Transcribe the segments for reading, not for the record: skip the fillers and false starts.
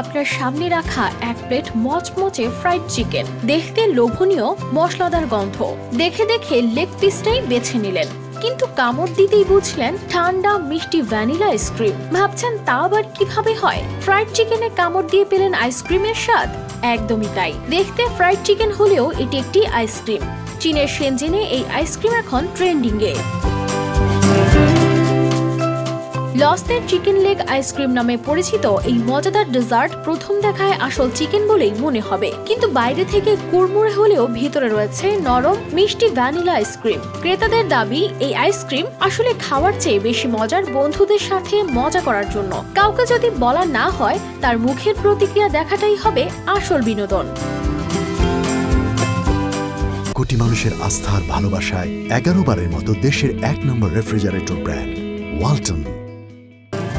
আপনার সামনে রাখা এক প্লেট মচমচে ফ্রাইড চিকেন। দেখতে লোভনীয়, মশলাদার গন্ধ। দেখে দেখে লেগ পিসটাই বেছে নিলেন, কিন্তু কামড় দিতেই বুঝলেন ঠান্ডা মিষ্টি ভ্যানিলা আইসক্রিম। ভাবছেন তা আবার কিভাবে হয়? ফ্রাইড চিকেনে কামড় দিয়ে পেলেন আইসক্রিমের স্বাদ? একদমই তাই। দেখতে ফ্রাইড চিকেন হলেও এটি একটি আইসক্রিম। চীনের শেনজেনে এই আইসক্রিম এখন ট্রেন্ডিং এ। লস্টের চিকেন লেগ আইসক্রিম নামে পরিচিত এই মজাদার ডেজার্ট প্রথম দেখায় আসল চিকেন বলেই মনে হবে, কিন্তু বাইরে থেকে কুড়মুড়ে হলেও ভিতরে রয়েছে নরম মিষ্টি ভ্যানিলা আইসক্রিম। ক্রেতাদের দাবি, এই আইসক্রিম আসলে খাওয়ার চেয়ে বেশি মজার বন্ধুদের সাথে মজা করার জন্য। কাউকে যদি বলা না হয়, তার মুখের প্রতিক্রিয়া দেখাটাই হবে আসল বিনোদন। কোটি মানুষের আস্থার ভালোবাসায় 11 বারের মতো দেশের 1 নম্বর রেফ্রিজারেটর ব্র্যান্ড ওয়ালটন।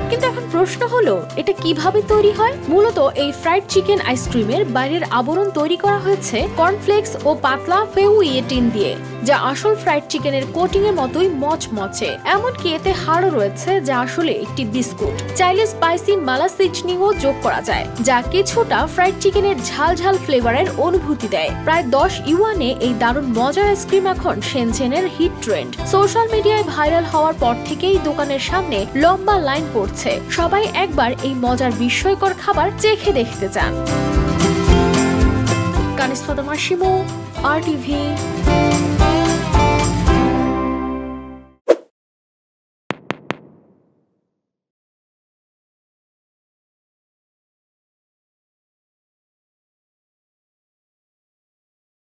কিন্তু এখন প্রশ্ন হলো, এটা কিভাবে তৈরি হয়? মূলত এই ফ্রাইড চিকেন আইসক্রিমের বাইরের আবরণ তৈরি করা হয়েছে কর্নফ্লেক্স ও পাতলা ফেউইয়েটিন দিয়ে, যা আসল ফ্রাইড চিকেনের কোটিং এর মতোই মচমচে। এমনকি এতে হাড়ও রয়েছে, যা আসলে একটি বিস্কুট। চাইলে স্পাইসি মালা সিজনিংও যোগ করা যায়, যা কিছুটা ফ্রাইড চিকেনের ঝাল ঝাল ফ্লেভারের অনুভূতি দেয়। প্রায় 10 ইউয়ানে এই দারুণ মজার আইসক্রিম এখন শেনজেনের হিট ট্রেন্ড। সোশ্যাল মিডিয়ায় ভাইরাল হওয়ার পর থেকেই দোকানের সামনে লম্বা লাইন পড়ছে। সবাই একবার এই মজার বিস্ময়কর খাবার চেখে দেখতে চান। কানিস ফাতেমা শিমু, RTV।